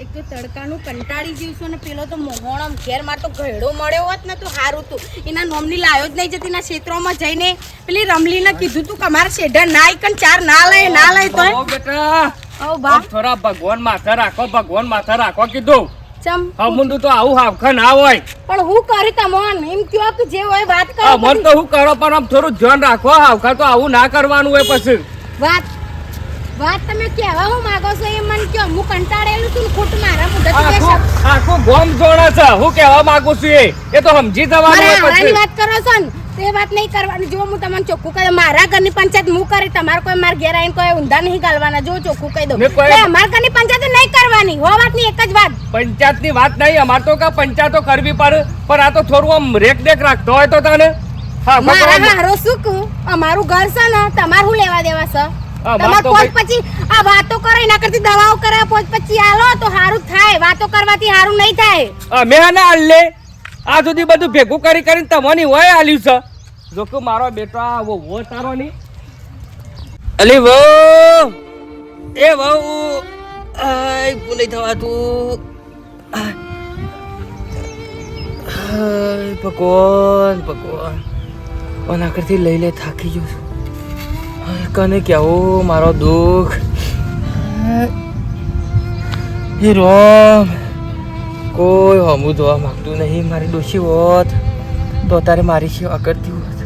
એક તો તડકાનું કંટાળી જીવ છું ને પેલો તો મોહણમ ઘેર માર તો ઘેડો મળ્યો હોત ને તો સારું તું એના નોમની લાયો જ નહીં જતી ના ક્ષેત્રોમાં જઈને પેલી રમલીને કીધું તું કે અમારા શેઢા નાય કન ચાર ના લઈ તો બેટા ઓ બા થોડા ભગવાન માથા રાખો કીધું ચમ હમુંડું તો આવું હાવખા ના હોય પણ હું કરી તમોન એમ કયો કે જે હોય વાત કરો મન તો હું કરો પણ આમ થોડું ધ્યાન રાખો હાવખા તો આવું ના કરવાનું હોય પછી વાત તમે કહેવા હું માંગો છો એ મને કયો હું કંટાળેલું છું ખોટું મારા મુદત આખું ગોમ જોડે છે હું કહેવા માંગુ છું એ તો સમજી જવાનું હોય પછી વાત કરો છો ને તે વાત નહીં કરવાની જો હું તમને ચોખ્ખું કહી દઉં મારા ઘરની પંચાયત હું કરી તમારે કોઈ માર ઘેર આવીને કોઈ ઊંધા નહીં ગાલવાના જો ચોખ્ખું કહી દઉં અમારા ઘરની પંચાયત નહીં કરવાની હો વાતની એક જ વાત પંચાયતની વાત નહીં અમાર તો કા પંચાયતો કરવી પડે પણ આ તો થોડું આમ રેક રાખતો હોય તો તને મારા હારો શું કહું અમારું ઘર છે ને તમારે શું લેવા દેવા છે તમાર પોત પછી આ વાતો કરે એના કરતી દવાઓ કરે પોત પછી આલો તો હારું થાય વાતો કરવાથી હારું નહીં થાય અમે ના આલે આ સુધી બધું ભેગું કરીને તમને હોય આલ્યું છે જો કે મારો બેટો આ વો તારો ની અલી વો એ વો આય પુને થવા તું આય ભગવાન ઓના કરતી લઈ લે થાકી ગયો છું કને કેવું મારો દુઃખ હે રોમ કોઈ હમું જોવા માંગતું નહીં મારી ડોશી હોત તો તારે મારી સેવા કરતી હોત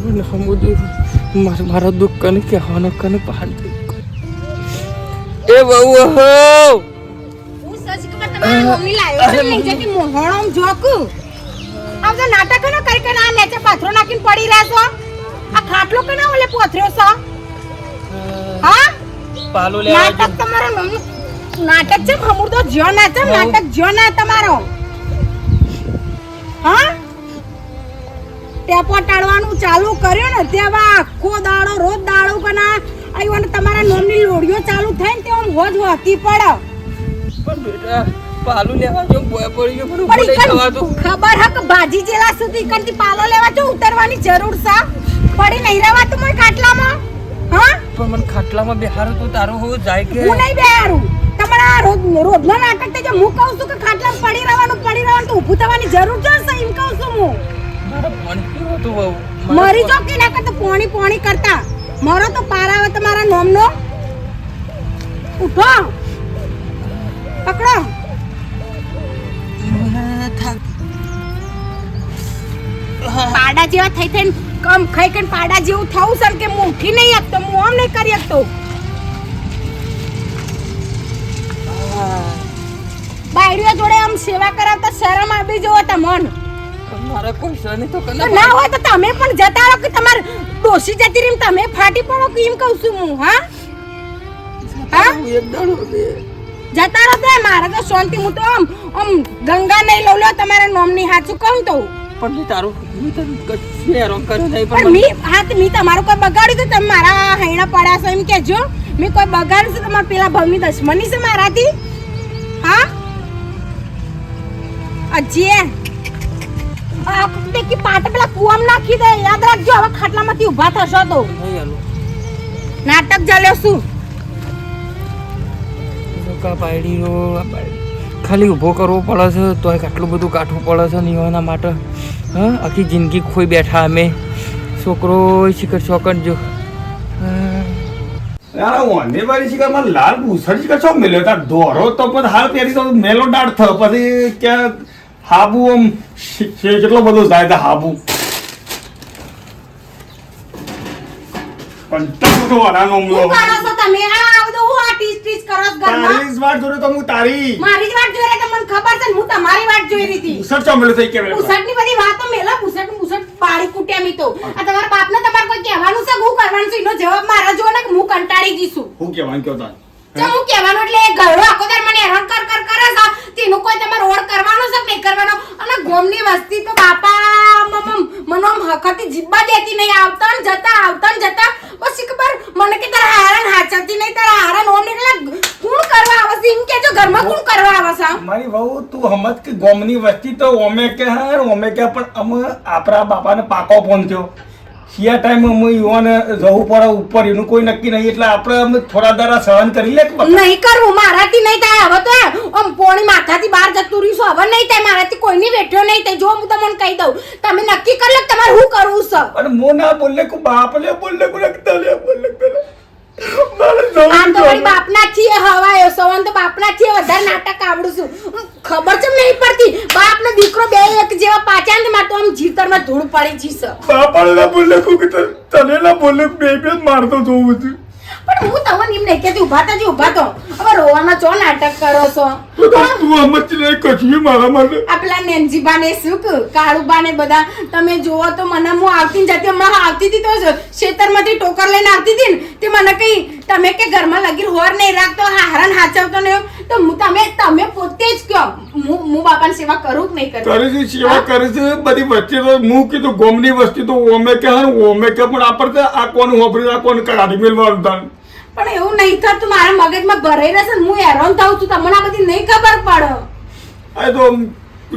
મને હમું દુઃખ મારો દુઃખ કને કહેવાનો કને પહાડ એ બહુ હો હું સચ કે તમારી મમ્મી લાયો છે લઈ જતી મોહણમ જોકુ આમ તો નાટક ન કરી કે ના નેચે પાથરો નાખીને પડી રહેશો આ ખાટલો કેના ઓલે પોથર્યો છો હા પાલો લેવા નાટક તમારો નાટક છે હમુરદો જ્યો ના છે નાટક જ્યો ના તમારો હા ટેપો ટાળવાનું ચાલુ કર્યો ને તેવા આખો દાડો રોજ દાડો કના આઈવને તમારા નોમની લોડીઓ ચાલુ થઈ ને તે આમ હોજ હોતી પડે પણ બેટા પાલો લેવા જો બોય પડી ગયો પણ ઉભો નહીં થવાતું ખબર હક ભાજી જેલા સુધી કંતી પાલો લેવા જો ઉતરવાની જરૂર છે પડી નહીં રહેવા તું મને ખાટલામાં હા પણ મને ખાટલામાં બેહારો તો તારો હો જાય કે હું નહીં બેહારું તમારા રોજનો નાટક તે જે હું કહું છું કે ખાટલામાં પડી રહેવાનું તો ઊભું થવાની જરૂર છે એમ કહું છું હું મારા પાણી પીવો તો બહુ મરી જો કે ના કરતા પાણી કરતા મારો તો પાર આવે તમારા નોમનો ઉઠો પકડો પાડા જેવા થઈ થઈને કમ ખાઈ કન પાડા જેવું થવું છે કે હું ઉઠી નહીં શકતો હું આમ નહીં કરી શકતો બાયડીઓ જોડે આમ સેવા કરાવતા શરમ આવી જોવો તમન મારા કોઈ સને તો કને ના હોય તો તમે પણ જતા રહો કે તમાર ડોસી જતી રીમ તમે ફાટી પડો કે એમ કહું છું હું હા એક દાડો જતા રહો તે મારા તો શાંતિ હું તો આમ ગંગા નહીં લઉં લો તમારા નોમની હાચું કહું તો પણ મી તારું કશું હેરાન કર્યો નહીં પણ મી તમારું કોઈ બગાડ્યું તો તમે મારા હૈણા પડ્યા છો એમ કેજો મી કોઈ બગાડ્યું છે તમારા પેલા ભવની દુશ્મની છે મારાથી હા અજે આ કે પાટ પેલા કુવામ નાખી દે યાદ રાખજો હવે ખાટલામાંથી ઊભા થશો તો નાટક ચાલ્યો શું કા પાયડીનો ખાલી ઊભો કરવો પડે છે તોય આટલું બધું કાઠવું પડે છે ને એના માટે હા આખી જિંદગી ખોઈ બેઠા અમે છોકરો શિખર ચોકટ જો યાર ઓને વાળી શિખર માં લાલ ભૂસડ શિખર છો મેલ્યો તાર દોરો તો પણ હાલ પહેરી તો મેલો દાડ થ પછી કે હાબુ આમ કેટલો બધો જાય છે હાબુ પણ તમે તો વાળાનો શું કરો છો તમે આ બધું હું આ ટીચ કરો છો ઘરમાં તારી જ વાત જોડે તો હું તારી મારી જ વાત જોઈ રહી મને ખબર છે હું તમારી વાત જોઈ રહી હતી ભૂસડ છો મેલ્યો થઈ કે ભૂસડની બધી વાતો મેલા ભૂસડ પાડી કુટ્યામી તો આ તમારા બાપને તમારે કોઈ કહેવાનું છે હું કરવાનું છે એનો જવાબ મારા જો ને હું કંટાળી ગઈ છું હું કહેવાનું કયો તાર જો હું કહેવાનું એટલે એ ઘરડો આખો દર મને હેરાન કરે છે તેનો કોઈ તમારે ઓળ કરવાનો છે કે નહીં કરવાનો અને ગોમની વસ્તી તો બાપા મનો હકતી જીબ્બા દેતી નહીં આવતા ને જતા બસ ખબર મને કે તારા હારણ હાચતી નહીં તારા હારણ ઓમ એટલે કોણ કરવા આવે છે એમ કેજો ઘરમાં કોણ કરવા આવે છે મારી વહુ તું હમત કે ગોમની વસ્તી તો ઓમે કે પણ અમે આપણા બાપાને પાકો ફોન થયો શિયા ટાઈમ અમે યુવાને જવું પડે ઉપર એનું કોઈ નક્કી નહીં એટલે આપણે અમે થોડા દાડા સહન કરી લે કે બાપા. નહીં કરવું મારાથી નહીં થાય હવે તો આમ પોણી માથાથી બહાર જતું રહીશું હવે નહીં થાય મારાથી કોઈની બેઠ્યો નહીં થાય જો હું તમને કહી દઉં તમે નક્કી કરી લો કે તમારે શું કરવું છે અને મો ના બોલે કે બાપ લે બોલે કે રખતા લે બોલે કે મારે જવું આમ તો છે. વળી બાપના છીએ હવાયો સવન તો બાપના છીએ વધારે નાટક આવડું છું ખબર છે નહીં પડતી બાપ ને દીકરો બે એક જેવા પાછા ને મારે તો આમ જીતરમાં ધૂળ પડી જઈશ બાપાને ના બોલે કે તને ના બોલે બે બે મારતો જોઉં છું. પણ હું તમને એમ નહીં કહેતી ઊભા તો હવે રોવાના ચો નાટક કરો છો તો તું સમજ નહીં કશું મારા માટે. આ પેલા નેન્જીબા ને સુખ કાળુબા ને બધા તમે જોવો તો મને હું આવતી ને જતી હમણાં આવતી હતી તો ખેતરમાંથી ટોકર લઈને આવતી હતી ને તે મને કઈ તમે કે ઘરમાં લગીર હોર નહીં રાખતો હારણ હાચવતો નહીં તો તમે પોતે જ કહો હું બાપાની સેવા કરું કે નહીં કરું કરે છે સેવા કરે છે બધી વચ્ચે તો હું કીધું ગોમની વસ્તી તો ઓમે કે ઓમે કે પણ આપણે આ કોનું વાપર્યું આ કોને કાઢી મેળવાનું તાન. પણ એવું નહીં થતું મારા મગજમાં ભરાઈ રહેશે ને હું હેરાન થાઉં છું તમને આ બધી નહીં ખબર પડે આ તો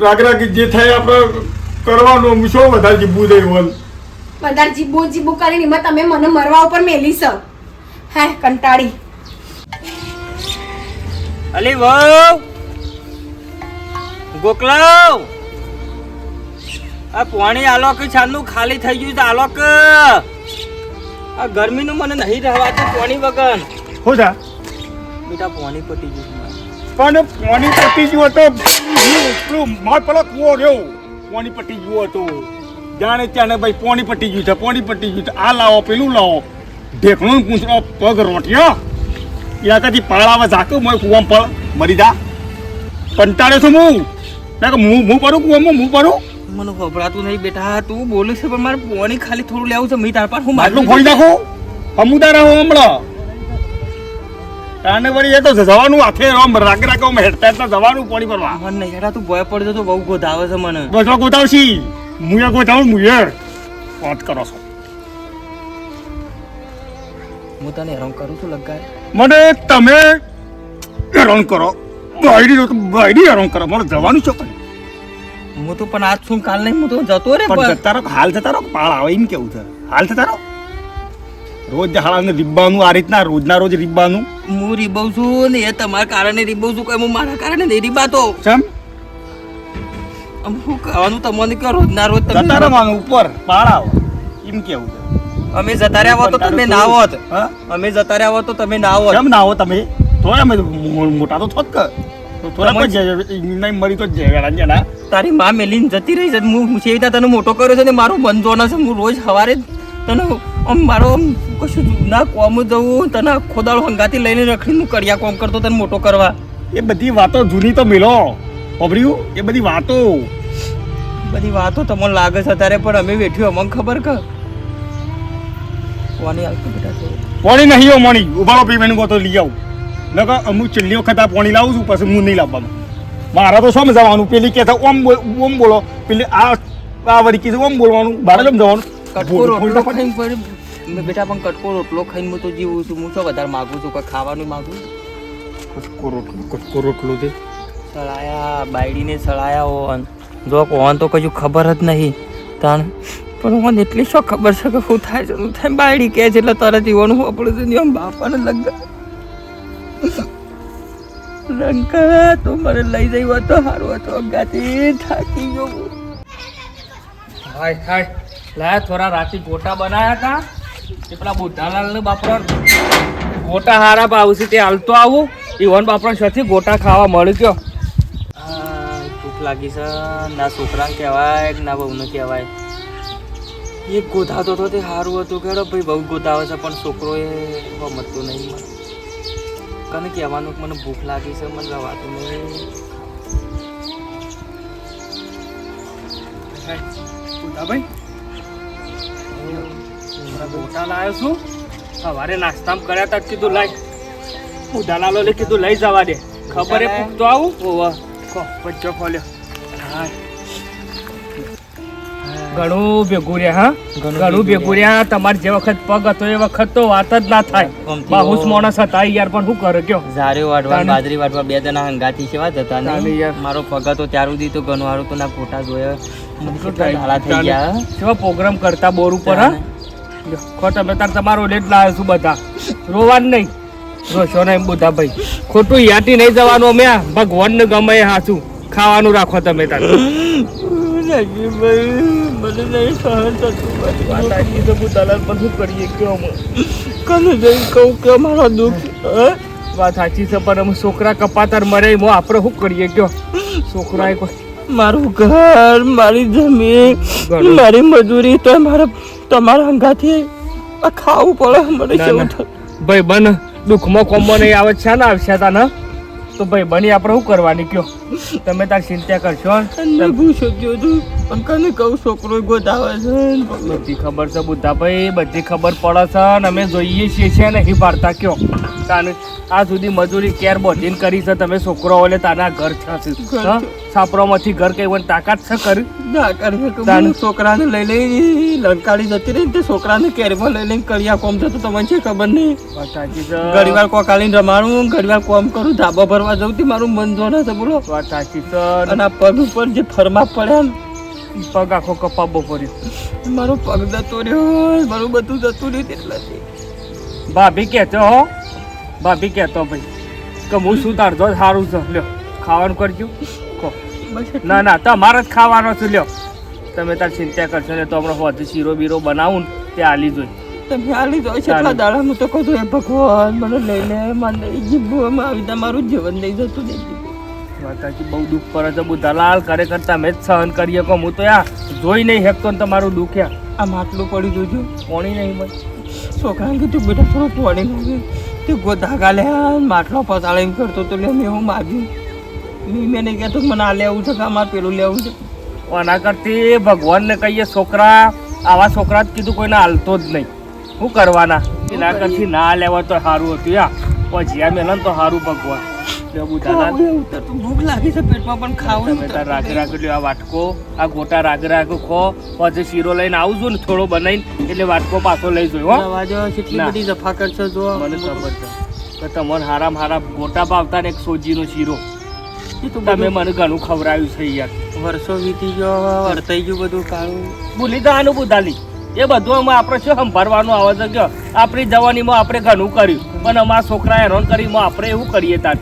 રાગ રાગી જે થાય આપણે કરવાનું શું વધારે જીવવું દે વલ. વધારે જીબુ કરીને એમાં તમે મને મરવા ઉપર મેલી છો હે કંટાળી અલી વહુ ગોકલાવ આ પાણી આલો કે છાનનું ખાલી થઈ ગયું છે આલો કે આ ગરમીનું મને નહીં રહેવાતું પાણી વગર હો જા બેટા પાણી પટી ગયું છે મારે. પણ પાણી પટી ગયું તો પેલું માર પેલો કૂવો રહ્યો પાણી પટી ગયું હતું જાણે ત્યાં ભાઈ પાણી પટી ગયું છે પાણી પટી ગયું છે આ લાવો પેલું લાવો ઢેકણું પૂંછડો પગ રોટ્યો યા કદી પાળાવા ઝાકું મોય કૂવામાં પડ મરી જા કંટાળે છું હું મેં કે હું પડું કૂવામાં હું પડું મને ખબરાતું નહીં બેટા તું બોલે છે પણ મારે પાણી ખાલી થોડું લેવું છે મી તાર પર હું માટલું ફોડી નાખો સમુદાય રહો હમણાં તાને વળી એ તો જવાનું હાથે આમ રાગ રાગ આમ હેડતા હેડતા જવાનું પાણી ભરવા મને નહીં હેડા તું ભય પડ્યો તો બહુ ગોધાવે છે મને બસો ગોતાવશી મુએ ગોતાવું મુએ વાત કરો છો હું તને હેરાન કરું છું લગાર મને તમે હેરાન કરો બાયડી હેરાન કરો મને જવાનું છે પણ હું તો પણ આજ છું કાલ નહીં હું તો જતો રે પણ જતા રહો હાલ જતા રહો પાળ આવે એમ કેવું છે હાલ જતા રહો રોજ હાળાને રીબવાનું આ રીતના રોજના રોજ રીબવાનું હું રીબવ છું ને એ તમારા કારણે રીબવ છું કઈ હું મારા કારણે નહીં રીબાતો ચમ હું કહેવાનું તમને કે રોજના રોજ જતા તમે રહેવાનું ઉપર પાળ આવે એમ કેવું છે અમે જતા રહ્યા હોત તો તમે ના હોત હા અમે જતા રહ્યા હોત તો તમે ના હોત કેમ ના હો તમે થોડા અમે મોટા તો થોત કે થોડા પણ નહીં મરી તો જણા તારી માં મેલીને જતી રહી છે હું છે તને મોટો કર્યો છે ને મારું બંધોનો છે હું રોજ સવારે તને આમ મારો આમ કશું ના કોમ જવું તને આખો દાડો હંગાથી લઈને રખડીને હું કડિયા કોમ કરતો તને મોટો કરવા એ બધી વાતો જૂની તો મિલો ખબર્યું એ બધી વાતો તમને લાગે છે અત્યારે પણ અમે બેઠ્યું અમને ખબર કે કોની આવતું બેટા થોડું પાણી નહીં હો મણી ઉભારો પીવાનું ગોતો લઈ આવું નકર અમુક છેલ્લી વખત આ પાણી લાવું છું પછી હું નહીં લાવવાનું મારા તો સમજાવવાનું પેલી કે ઓમ બોલો પેલી આ વળી કીધું ઓમ બોલવાનું બાર જમ જવાનું કટકો રોટલો ખાઈને પડી બેટા પણ કટકો રોટલો ખાઈને હું તો જીવું છું હું શું વધારે માગું છું કંઈ ખાવાનું માગું કટકો રોટલો દે સળાયા બાયડીને સળાયા હોન જો કોણ તો કશું ખબર જ નહીં તાણ પણ મને એટલી શું ખબર છે કે શું થાય છે શું થાય બાયડી કહે છે એટલે તરત જીવવાનું આપણું છે બાપાને લગ્ન રંકા તું મને લઈ જઈ હોત તો સારું હતું અગાથી થાકી ગયો હાય હાય લાયા થોડા રાતે ગોટા બનાવ્યા હતા તે પેલા બુદ્ધાલાલ બાપરા ગોટા હારા ભાવશે તે હાલતો આવું ઈવન બાપરા સાથે ગોટા ખાવા મળી ગયો ભૂખ લાગી છે ના છોકરાને કહેવાય ના બહુને કહેવાય એક ગોધાતો હતો તે સારું હતું કે ભાઈ બહુ ગોધાવે છે પણ છોકરો એ ગમતું નહીં મને કને કહેવાનું કે મને ભૂખ લાગી છે મને રવાતું નહીં ભાઈ ગોટા લાવ્યો છું સવારે નાસ્તામાં કર્યા તા કીધું લાય હું દલાલો કીધું લઈ જવા દે ખબર એ પૂછતો આવું ઓવા પચ્ચો ખોલ્યો હા ઘણું ભેગું રહ્યા હા ઘણું ભેગું રહ્યા તમારે જે વખત પગ હતો એ વખત તો વાત જ ના થાય બાહુસ માણસ હતા યાર પણ શું કરે કયો ઝારે વાટવા બાજરી વાટવા બે જણા હંગાથી સેવા જતા ને મારો પગ હતો ત્યાર સુધી તો ઘણું સારું તો ના ફોટા જોયા મને કેટલા ઝાલા થઈ ગયા કેવા પ્રોગ્રામ કરતા બોર ઉપર હા લ્યો, ખો તમે તાર તમારો લેટ લાવ્યો છું બધા રોવાનું નહીં રોશો નહીં બધા ભાઈ ખોટું યાટી નહીં જવાનું અમે ભગવાનને ગમે એ હાચું ખાવાનું રાખો તમે તાર નાગીભાઈ મને નહીં સહન થતું વાત સાચી છે બુધાલાલ પણ શું કરીએ કયો અમે કને જઈને કહું કે મારો દુઃખ વાત સાચી છે પણ અમે છોકરા કપાતર મરે એમાં આપણે શું કરીએ કયો છોકરાએ કોઈ મારું ઘર મારી જમીન ઘણું. મારી મજૂરી તો મારે તમારા અંગાથી આ ખાવું પડે મને ના, કેવું ના. થાય ભાઈ બન દુઃખમાં કોમ્બો નહીં આવે છે ને આવશે તા ને તો ભાઈ બની આપણે શું કરવાની કયો તમે તાર ચિંતા કરશો અને ભૂસો ગયો છું પણ કને કહું છોકરો ગોતાવે છે બધી ખબર છે બુદ્ધાભાઈ બધી ખબર પડે છે ને અમે જોઈએ છીએ છે નહીં પાડતા કયો તાને આ સુધી મજૂરી કેર બોધીને કરી છે તમે છોકરો ઓલે તાના ઘર છે ઘર છે. છાપરામાંથી ઘર કઈ વન તાકાત છે કરી ના કરે કે તાન. હું છોકરાને લઈ લઈ લંકાળી જતી રહી ને તે છોકરાને કેરમાં લઈ લઈને કર્યા કોમ થતું તમને છે ખબર નહીં વાત સાચી છે ઘડીવાર કોકાલીને રમાડું ઘડીવાર કોમ કરું ધાબા ભરવા જવું તે મારું મન જોડે છે બોલો વાત સાચી છે અને આ પગ ઉપર જે ફરમા પડ્યા ને પગ આખો કપાબો પડ્યો મારો પગ જતો રહ્યો મારું બધું જતું રહ્યું એટલાથી ભાભી કહેતો હો ભાભી કહેતો ભાઈ કે હું શું તાર જો સારું છે લ્યો ખાવાનું કરજો ખો બસ એટલું. ના ના તમારે જ ખાવાનો છે લ્યો તમે તાર ચિંતા કરશો ને તો હમણાં વધુ શીરો બીરો બનાવું ને તે આલી જોઈ તમે હાલી જાય છે એટલા દાડા હું તો કહું છું, હે ભગવાન મને લઈ લે મને જીભમાં આવી તમારું જીવન નહીં જતું નહીં માતાજી બહુ દુઃખ પડે છે બુધાલાલ ખરેખર તમે જ સહન કરીએ કહો હું તો યાર જોઈ નહીં શકતો ને તમારું દુઃખ યાર આ માટલું પડી જોજો કોણી નહીં ભાઈ છોકરાને કીધું બેટા થોડું પાણી નાખ્યું તે ગોધાગા લે માટલો પતાળે એમ કરતો તો લે મેં હું માગ્યું મેં નહીં કહેતો કે મને આ લેવું છે કે અમારે પેલું લેવું છે આના કરતી ભગવાનને કહીએ છોકરા આવા છોકરા જ કીધું કોઈને હાલતો જ નહીં શું કરવાના એના કરતી ના લેવા તો સારું હતું યા પછી આ મેલન તો સારું ભગવાન લ્યો બુધાલાલ ખાવું એવું તો ભૂખ લાગી છે પેટમાં પણ ખાવું તમે તાર રાગ લ્યો આ વાટકો આ ગોટા રાગ ખો પછી શીરો લઈને આવું છું ને થોડો બનાવીને એટલે વાટકો પાછો લઈ જોયો હો અવાજો કેટલી ના. બધી જફા કરશે જો મને ખબર છે કે તમને હારામ હારા ગોટા ભાવતા ને એક સોજીનો શીરો એ તો તમે બધું મને ઘણું ખવડાવ્યું છે યાર વર્ષો વીતી ગયો વર્તાઈ ગયું બધું કાળું ભૂલી જવાનું બુધાલી એ બધું અમે આપણે શું સંભાળવાનું આવે છે કે આપણી જવાનીમાં આપણે ઘણું કર્યું પણ અમારા છોકરા હેરાન કરીને આપણે એવું કરીએ તાર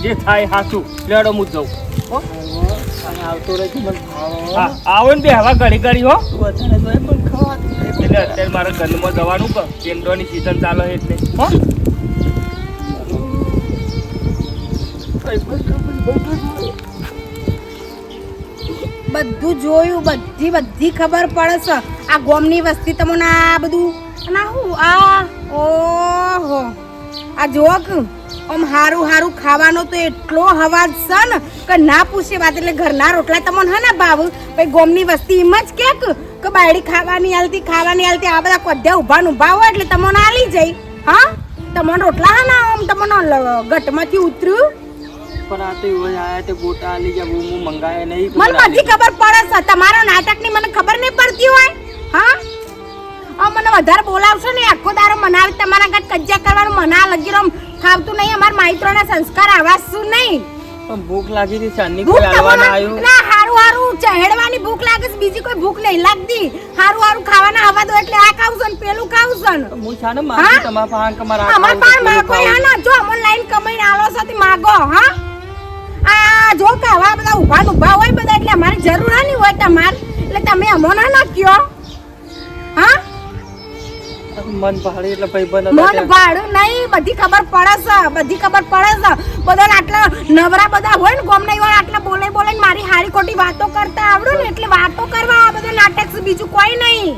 જે થાય હાચું લેડો હું જઉં હો અને આવતો રહે છે મને ખાવા હા આવો ને બે હવા ઘડી કરી હો વધારે જોઈએ પણ ખાવા એટલે અત્યારે મારે ઘરમાં જવાનું કે કેન્દ્રની સિઝન ચાલે એટલે હો બધું જોયું બધી ખબર પડે છે આ ગોમની વસ્તી તમને આ બધું અને આ હું આ ઓહો આ જોક આમ હારું ખાવાનો તો એટલો હવાજ છે ને કે ના પૂછે વાત એટલે ઘરના રોટલા તમને હે ને ભાવ પછી ગોમની વસ્તી એમ જ કે બાયડી ખાવાની હાલતી આ બધા કોઢ્યા ઊભા ને ઊભા હોય એટલે તમને આલી જાય હા તમને રોટલા હા ના આમ તમને ગટમાંથી ઉતર્યું પણ આ તો એવું જ આયા તે ગોટા આલી ગયા હું મંગાયા નહીં તો મને બધી ખબર પડે છે તમારો નાટકની મને ખબર નહીં પડતી હોય હા આ મને વધારે બોલાવશો ને આખો દારો મનાવી તમારા ઘર કજ્જા કરવાનું મના લગી રમ ખાવતું નહીં અમાર માઈત્રોના સંસ્કાર આવા શું નહીં પણ ભૂખ લાગી હતી સાંજની ભૂખ કોઈ આલવાના તમને આવ્યું ના હારું ચહેડવાની ભૂખ લાગે છે બીજી કોઈ ભૂખ નહીં લાગતી હારું ખાવાના આવા દો એટલે આ ખાવું છે ને પેલું ખાવું છે ને હું છાને માગી તમારા પાસે કે મારા અમાર પાસે માગો હા ના જો અમન લાઈન કમાઈને આલો છો તે માગો હા આ જો કે આવા બધા ઊભા હોય બધા એટલે અમારી જરૂર નહીં હોય તમાર એટલે તમે અમોના ના કયો હા મન ભાડે એટલે ભાઈબંધ મન ભાડું નહીં બધી ખબર પડે છે બધા આટલા નવરા બધા હોય ને ગોમ નહીં હોય આટલા બોલે મારી હારી ખોટી વાતો કરતા આવડું ને એટલે વાતો કરવા આ બધું નાટક છે બીજું કોઈ નહીં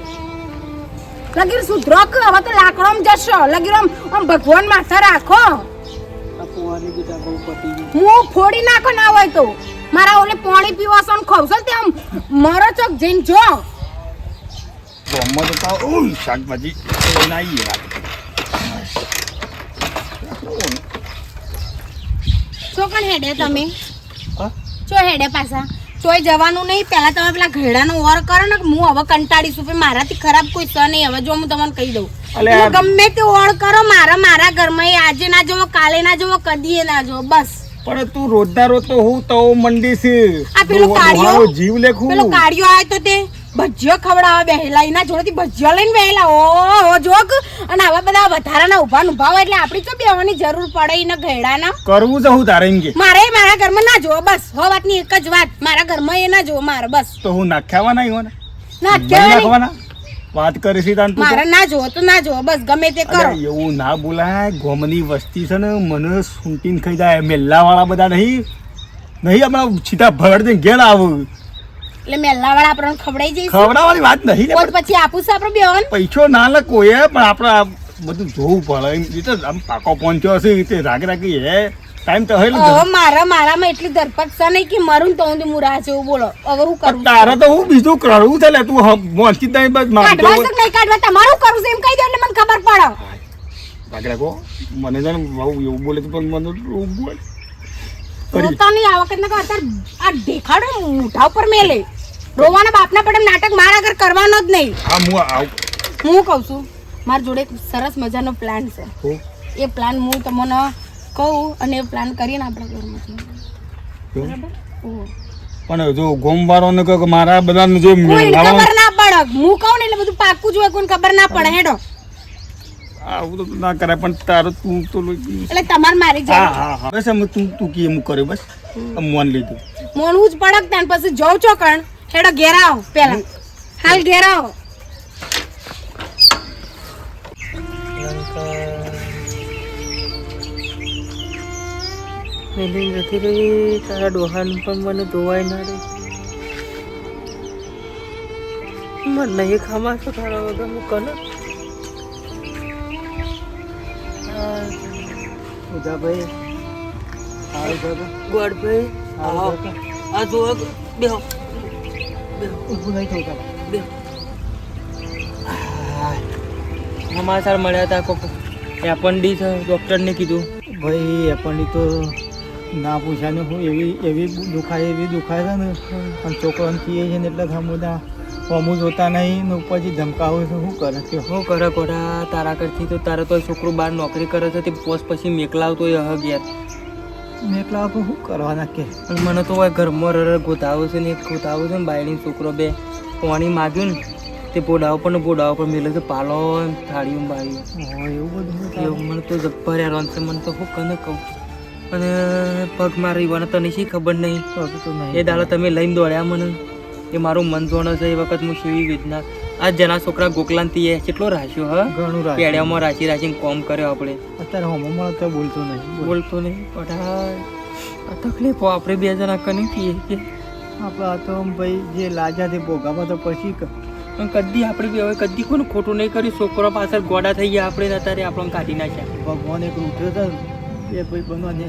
લગીર સુધરો કે હવે તો લાકડોમાં જશો લગીર આમ ભગવાન માથા રાખો આ પોવાની બીટા બહુ પતી ગઈ હું ફોડી નાખો ના હોય તો મારા ઓલે પાણી પીવાસો ને ખવશો તે આમ મરો ચોક જઈને જો ગોમમાં તો પાવ ઓય શાકભાજી લઈને આવીએ ચોકણ હેડે તમે હા ચો હેડે પાછા ચોય જવાનું નહીં પહેલા તમે પેલા ઘેડાનો ઓર કરો ને હું હવે કંટાળીશું પણ મારાથી ખરાબ કોઈ સ નહીં હવે જો હું તમને કહી દઉં અલે તમે ગમે તે ઓર કરો મારા ઘરમાં આજે ના જોવો કાલે ના જોવો કદીએ ના જોવો બસ પણ તું રોજના રોજ તો હું તો મંડી છે આ પેલો કાળિયો જીવ લેખું પેલો કાળિયો આયો તો તે ભજીયો ખવડાવે બેહેલા એના જોડેથી ભજીયો લઈને બેહેલા ઓ જોક અને આવા બધા વધારાના ઉભા ઊભા હોય એટલે આપણી તો બેવાની જરૂર પડે એને ઘેડાના કરવું તો હું તારે એમ કે મારે મારા ઘરમાં ના જોવો બસ હો વાતની એક જ વાત મારા ઘરમાં એ ના જોવો મારે બસ તો હું નાખ્યાવા નહીં હોય ને ના નહીં કહેવાની નાખવાના વાત કરી છે તાન તું તો. મારે ના જોવો તો ના જોવો બસ ગમે તે કરો અરે એવું ના બોલાય ગોમની વસ્તી છે ને મને સૂંટીને ખાઈ જાય મેલ્લા વાળા બધા નહીં હમણાં સીધા ભર દઈને ઘેર આવું એટલે મેલ્લા વાળા આપણને ખવડાઈ જઈશું ખવડાવવાની વાત નહીં લે, પોત પછી આપું છું આપણે બેવાન પૈસો ના લે કોઈ પણ આપણે આ બધું જોવું પડે એમ એ તો આમ પાકો પહોંચ્યો હશે તે રાગી હે ટાઈમ તો હોય હવે મારામાં એટલી ધરપત છે નહીં કે મરું તો હું મુરા છે એવું બોલો હવે હું કરું તારે તો હું બીજું કરવું છે લે તું મોંચી નહીં બસ કાઢવા છે કે નહીં કાઢવા તમારું કરું છે એમ કહી દો એટલે મને ખબર પડે રાગડા કો મને છે ને બહુ એવું બોલે તો પણ મને એવું બોલે રોતા નહીં આ વખત ના અત્યારે આ દેખાડો મોઢા ઉપર મેલે રોવાના બાપના પડે નાટક મારા આગળ કરવાનો જ નહીં હા હું આવું હું કહું છું મારા જોડે એક સરસ મજાનો પ્લાન છે હું એ પ્લાન હું તમને કહું અને એ પ્લાન કરીને આપણા ઘરમાં બરાબર ઓહો. પણ જો ગોમવાળો ને કહો કે મારા બધાને જે કોઈને મેળાવાનો ખબર ના પડે હું કહું ને એટલે બધું પાક્કું જોઈએ કોઈને ખબર ના પડે હેડો આવું તો ના કરાય પણ તારું તું તો એટલે તમારે મારી હા જાય હા હા બસ એમ તું કી એમ કર્યું બસ મોન લીધું મોનવું જ પડક ત્યાં પછી જવું ચોકણ હેડો ઘેર આવો પેલા હાલ ઘેર આવો મેલી નથી રહી તારા ડોહાન પણ મને ધોવાય ના રે મને નહીં ખામા છો તારા વગર હું કને ઉદાભાઈ ગોડભાઈ આવો આ જો બેહો ઊભું નહીં થયું તારે. બેહો સમાચાર મળ્યા હતા કોક એપન્ડિક્સ ડૉક્ટરને કીધું ભાઈ એપણની તો ના પૂછાને હું એવી દુખાય છે ને પણ છોકરાને કહીએ છે ને એટલે હમુદા અમુક જોતા નહીં ને ઉપરથી ધમકાવું છે શું કરે કે શું કરે કોડા તારા કરતી તો તારે તો છોકરો બહાર નોકરી કરે છે તે પોસ્ટ પછી મેકલાવતો એ હ ઘેર મેં એકલા તો શું કરવાના કે અને મને તો હોય ઘરમાં રર ગોતાવો છે ને એક ગોતાવો છે ને બાયડીનો છોકરો બે પાણી માગ્યું ને તે પોડાવો પર મેલે છે પાલો થાળીઓ બાળીઓ એવું બધું એવું મને તો જબ્બર હેરાન છે મને તો શું કને કહું અને પગ મારી વાનો તને શી ખબર નહીં તો નહીં એ દાડો તમે લઈને દોડ્યા મને એ મારું મન જોણો છે એ વખત હું શેવી વેદના આ જના છોકરા ગોકલાંતી એ કેટલો રાખ્યો હ ઘણું રાખ પેડિયામાં રાખીને કોમ કર્યો આપણે અત્યારે હોમમાં તો બોલતો નહીં બોલતો નહીં પઢાય આ તકલીફો આપણે બે જણા કની કહીએ કે આપણે આ તો ભાઈ જે લાજાથી ભોગામાં તો પછી પણ કદી આપણે બી હવે કદી કોઈને ખોટું નહીં કર્યું છોકરો પાછળ ગોડા થઈ ગયા આપણે અત્યારે આપણને કાઢી નાખ્યા ભગવાન એક ઉઠ્યો છે ને એ ભાઈ બનવાને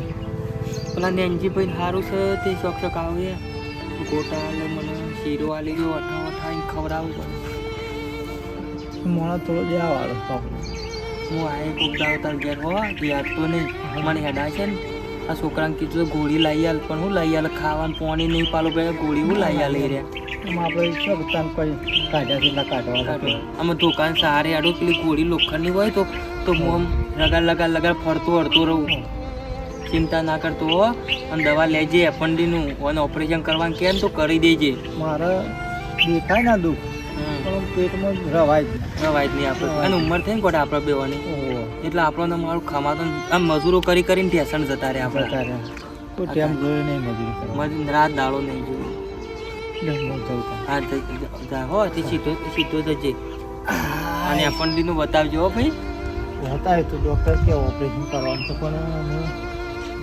પેલા નેનજીભાઈ સારું છે તે શોખ આવે ગોટા આલે મને શીરો આલી ગયો અઠાઈને ખવડાવું પડે મોણા થોડો દેવાવાળો હું આ કોક દાવ તાર ઘેર હો યાદ તો નહીં મને હેડા છે ને આ છોકરાને કીધું ગોળી લાવી આલ પણ હું લાવી આલ ખાવાનું પાણી નહીં પાલો ભાઈ ગોળી હું લાવી આલી રહ્યા એમાં આપણે શું તાન કોઈ કાઢ્યા એટલા કાઢવા આમાં દુકાન સહારે આડો પેલી ગોળી લોખંડની હોય તો હું આમ લગા ફરતો હરતો રહું ચિંતા ના કરતો હો અને દવા લેજે એપન્ડીનું અને ઓપરેશન કરવાનું કેમ તો કરી દેજે મારે દેખાય ના દુઃખ પણ પેટમાં રવાય જ રવાય જ નહીં આપણે અને ઉંમર થઈ ને કોટા આપણે બેવાની ઓહો એટલે આપણને મારું ખામાતો આમ મજૂરો કરીને ઠેસણ જતા રહે આપણે અત્યારે તો ટાઈમ જોયું નહીં મજૂરી કરવા રાત દાડો નહીં જોયું હા હો તે સીધો જજે અને એપન્ડીનું બતાવજો હો ભાઈ હતા એ તો ડૉક્ટર કે ઓપરેશન કરવાનું છે પણ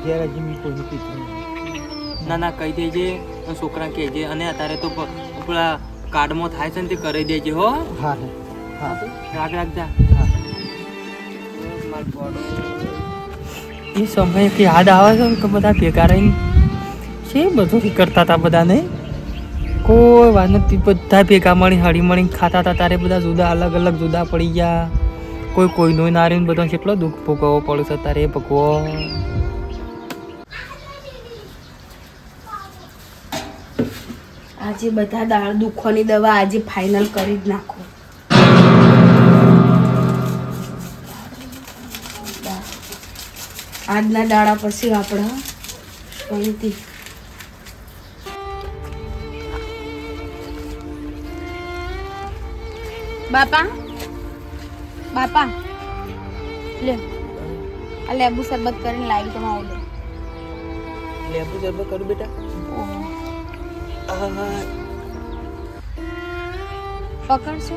ઘેર હજી મેં કોઈને કીધું નહીં. ના કહી દેજે છોકરા કહેજે અને અત્યારે તો પેલા કાર્ડમાં થાય છે ને તે કરી દેજે હો હા હા રાખજા હા એ સમય કે યાદ આવે છે કે બધા ભેગા રહીને છે બધું કરતા હતા બધાને કોઈ વાત નથી બધા ભેગા મળી હળી મળીને ખાતા હતા તારે બધા જુદા અલગ અલગ જુદા પડી ગયા કોઈ કોઈનો ના રહીને બધા કેટલો દુઃખ ભોગવવો પડે છે તારે ભગવાન આજે બધા દાળ દુખોની દવા આજે ફાઇનલ કરી જ નાખો આજના દાડા પછી આપણે શાંતિ બાપા બાપા લે આ લેબુ શરબત કરીને લાવી તો આવો લે લેબુ જરબો કરું બેટા પકડશો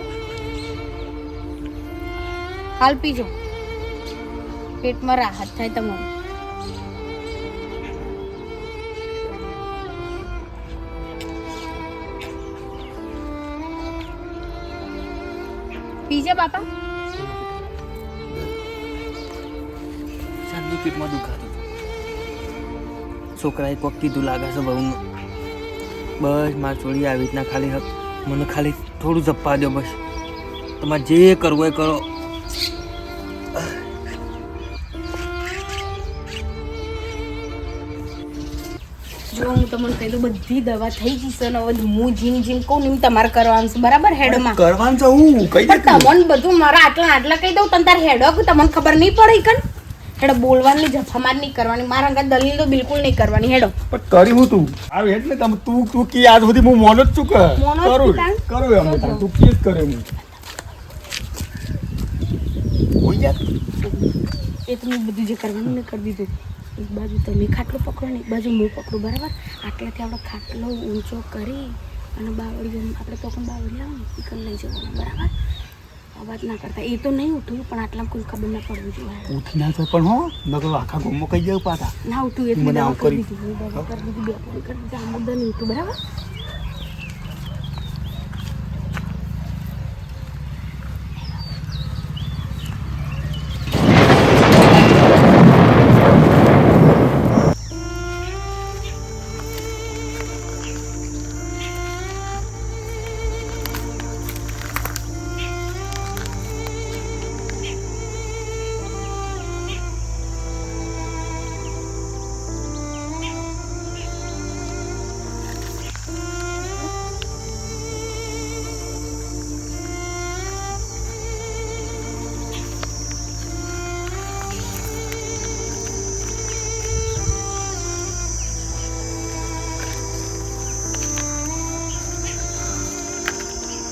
હાલ પીજો પેટમાં રાહત થાય તમારું પીજે બાપા સાંજની પેટમાં દુખાતું છોકરા એક વખત કીધું લાગે છે બહુ બસ માર ચોરી આવી રીતના ખાલી હક મને ખાલી થોડું જપ્પા દો બસ તમારે જે કરવું એ કરો જો હું તમને કહી દઉં બધી દવા થઈ જશે ને હવે હું જીમ કહું ને એમ તમારે કરવાનું છે બરાબર હેડમાં કરવાનું છે હું કઈ પણ તમને બધું મારા આટલા કહી દઉં તને તારે હેડો તમને ખબર નહીં પડે કન હેડો બોલવાની જફામાર નહીં કરવાની મારા અંગત દલીલ તો બિલકુલ નહીં કરવાની હેડો પણ કરી હું તું આવે એટલે તમે તું કી આજ સુધી હું મોનો જ છું કે મોનો જ કરું છું તાન? કરું એમ તાન. તું કી જ કરે હું હોઈ જા એ તો મેં બધું જે કરવાનું મેં કરી દીધું એક બાજુ તમે ખાટલો પકડો ને એક બાજુ હું પકડું બરાબર આટલાથી આપણે ખાટલો ઊંચો કરી અને બાવળી આપણે તો પણ બાવળી લાવો ને એ કરી લઈ જવાનું બરાબર અવાજ ના કરતા એ તો નહીં ઉઠ્યું પણ આટલામાં કોઈ ખબર ના પડવી જોઈએ ઉઠી ના તો પણ હો નકર આખા ગોમમાં કઈ જાવ પાછા ના ઉઠ્યું એટલે મને દવા આવું કરી કરી. દીધી દવા કરી દીધી બે પોણી કરી દીધી આમ બધા નહીં ઉઠ્યું બરાબર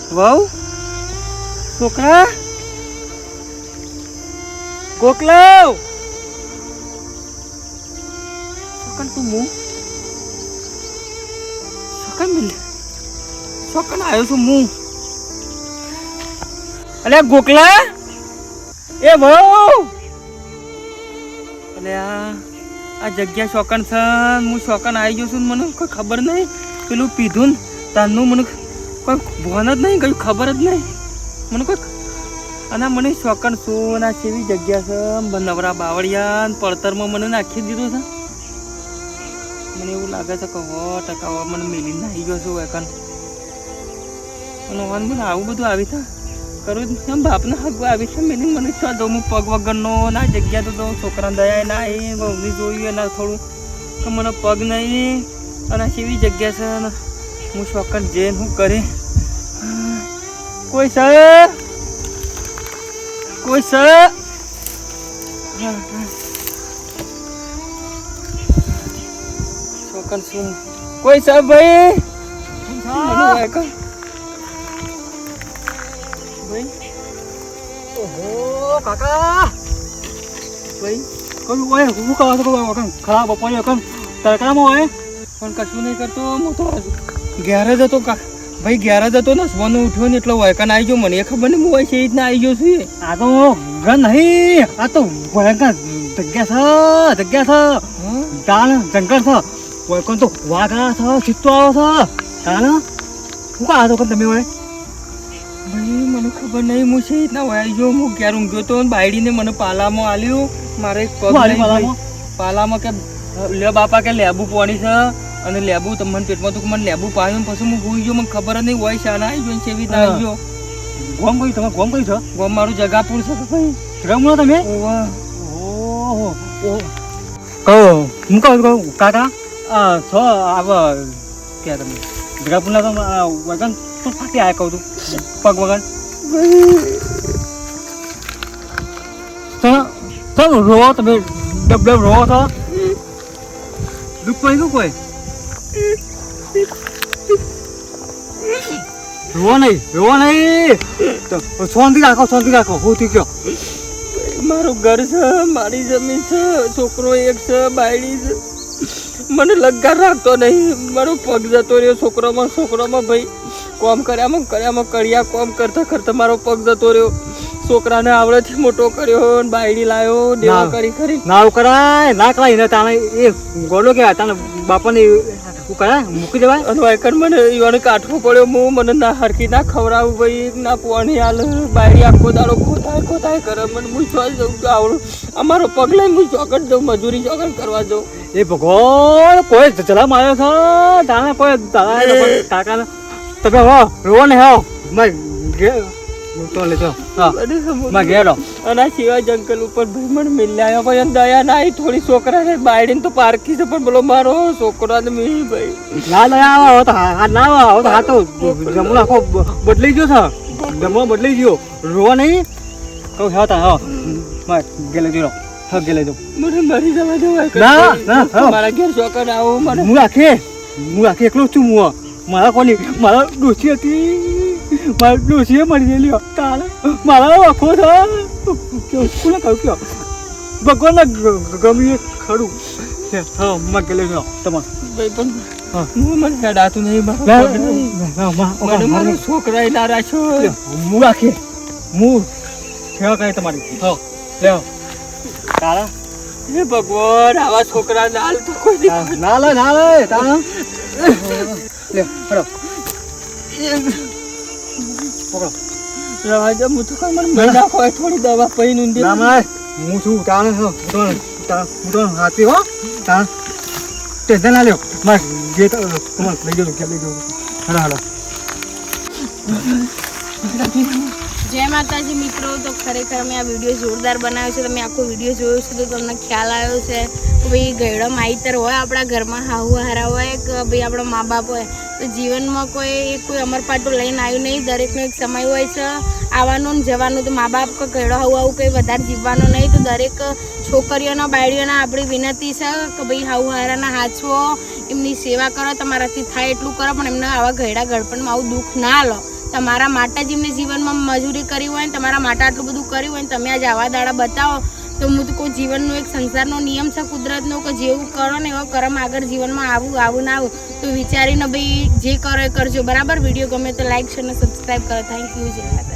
વહુ છોકરા ગોકલાવ છોકન તું હું છોકન મિલ છોકન આવ્યો છું હું અલે ગોકલા એ વહુ અલે આ જગ્યા શોકન છે હું શોકન આવી ગયો છું ને મને કોઈ ખબર નહીં પેલું પીધું ને તારનું મને કોઈ ભોન જ નહીં કઈ ખબર જ નહીં મને કોઈ અને મને શોકન શું આ કેવી જગ્યા છે નવરા બાવળિયા ને પડતરમાં મને નાખી દીધું છે મને એવું લાગે છે કે 100% મને મેલીને નાહી ગયો છું એકન અને વાન મને આવું બધું આવી છે કરું એમ બાપને હક આવી છે મેલીને મને છો દઉં હું પગ વગરનો ના જગ્યા તો દઉં છોકરા દયા ના એ બહુની જોયું એના થોડું કે મને પગ નહીં અને આ કેવી જગ્યા છે ને હું શોકન જઈને હું કરે કોઈ સર કોઈ સર શોકન શું કોઈ સર ભાઈ ભાઈ ઓહો કાકા ભાઈ કયું ઓય હું કહો તો કહું ખરાબ બપોરે કમ તરકામાં હોય પણ કશું નહીં કરતો હું તો ઘેર જ હતો ભાઈ ઘેર જ હતો ને સવાનું ઉઠ્યો ને એટલે વયકાન આવી ગયો મને એ ખબર નહીં હું હોય છે એ રીતના આવી ગયો છું આ તો ઘર નહીં આ તો ભયંકર જગ્યા છે તાણ જંગલ છે કોઈ કોણ તો વાઘા છે ચિત્તો આવે છે તાણ શું કા તો તમે હોય ભાઈ મને ખબર નહીં હું છે એ રીતના વયા ગયો હું ઘેર ઊંઘ્યો તો ને બાયડીને મને પાલામાં આલ્યું મારે એક પગ નહીં ભાઈ. પાલામાં કે લે બાપા કે લેબુ પાણી છે અને લેબુ તમને પેટમાં તો મને લેબુ પાયું પછી હું ભૂઈ ગયો મને ખબર જ નહીં હોય શાના આવી ગયો ને કેવી રીતના આવી ગયો ગોમ કઈ તમે ગોમ કઈ છો ગોમ મારું જગાપુર છે ભાઈ રમણો તમે ઓવા ઓહો કહો હું કહું કાકા છો આવ કે તમે જગાપુરના તો વગન તો ફાટી આયા કહું તું પગ વગન તમે રોવો તમે ડબ ડબ રોવો છો દુઃખ પડી ગયું કોઈ રોવો નહીં તો શાંતિ રાખો હું થઈ ગયો મારું ઘર છે, મારી જમીન છે, છોકરો એક છે, બાયડી છે. મને લગાર રાખતો નહીં. મારો પગ જતો રહ્યો છોકરામાં ભાઈ. કોમ કર્યામાં કર્યા કોમ કરતા મારો પગ જતો રહ્યો. છોકરાને આવડેથી મોટો કર્યો ને બાયડી લાવ્યો દેવા કરી ના કરાય ને તાણે એ ગોડો કે તાણે બાપાને શું કરાય મૂકી દેવાય. અને વાયકર મને ઈવાને કાઢવો પડ્યો. હું મને ના હરખી ના ખવડાવું ભાઈ, ના પોણી હાલ. બાયડી આખો દાડો ખોતાય કરે. મને હું ચોઈ જઉં આવડું. અમારો પગ લઈને હું ચોકડ જાઉં, મજૂરી ચોકડ કરવા જાઉં. એ ભગવાન કોઈ ચલા માર્યો છે તાણે કોઈ કાકાને તમે હો રોવો ને હો તો લેજો હા ગેડો. અને આ સિવાય જંગલ ઉપર ભાઈ મને મિલ્યા ભાઈ દયા ના આવી થોડી છોકરાને બાયડીને તો પારખી છે, પણ બોલો મારો છોકરાને મિલી ભાઈ ના આવો તો હા તો જમણો આખો બદલાઈ ગયો છે. જમણો બદલાઈ ગયો. રોવા નહીં તો હા તા હા ગેલે જો હા ગેલે જો મને મરી જવા દેવાય. ના મારા ઘેર છોકરા આવો મને હું આખે એકલો જ છું. મારા ડોસી હતી. મારા ડોસીએ મરી ગયેલી તારે મારા આખો કોને કહું કયો ભગવાનને ગમી ખરું હા માં ગયેલો છો તમારે ભાઈ પણ હું મને હેડાતું નહીં. મને મારો છોકરા ના રાખ્યો. હું આખે સેવા કરે તમારી હા લેવો તારા હે ભગવાન આવા છોકરા ના તો કોઈ ના લે તારા લે ફરો પકડો રાજા હું તો કામ મને નાખો થોડી દવા પૈ ઊંધી ના મારે હું છું તાણે હું તો હાથી હો તાણ ટેન્શન ના લ્યો મારે જે તમારે લઈ ગયો હાલો જય માતાજી મિત્રો. તો ખરેખર મેં આ વિડીયો જોરદાર બનાવ્યો છે. તમે આખો વિડીયો જોયો છે તો તમને ખ્યાલ આવ્યો છે કે ભાઈ ગયડો માઈતર હોય આપણા ઘરમાં, હાહુ હારા હોય કે ભાઈ આપણા મા બાપ હોય તો જીવનમાં કોઈ અમરપાટું લઈને આવ્યું નહીં. દરેકનો એક સમય હોય છે આવવાનું ને જવાનું. તો મા બાપ કે ગયડો આવું કંઈ વધારે જીવવાનું નહીં. તો દરેક છોકરીઓના બાયડીઓના આપણી વિનંતી છે કે ભાઈ હાહુ હારાના હાચવો, એમની સેવા કરો, તમારાથી થાય એટલું કરો, પણ એમને આવા ગયડા ગળપણમાં આવું દુઃખ ના લો. તમારા માટે જ એમને જીવનમાં મજૂરી કરી હોય ને તમારા માટે આટલું બધું કર્યું હોય ને તમે આજે આવા દાડા બતાવો તો હું તો કોઈ જીવનનો એક સંસારનો નિયમ છે કુદરતનો કે જેવું કરો ને એવો કરમ આગળ જીવનમાં આવું ના આવું. તો વિચારીને ભાઈ જે કરો એ કરજો બરાબર. વિડીયો ગમે તો લાઈક શેર અને સબસ્ક્રાઈબ કરો. Thank you. જય માતા.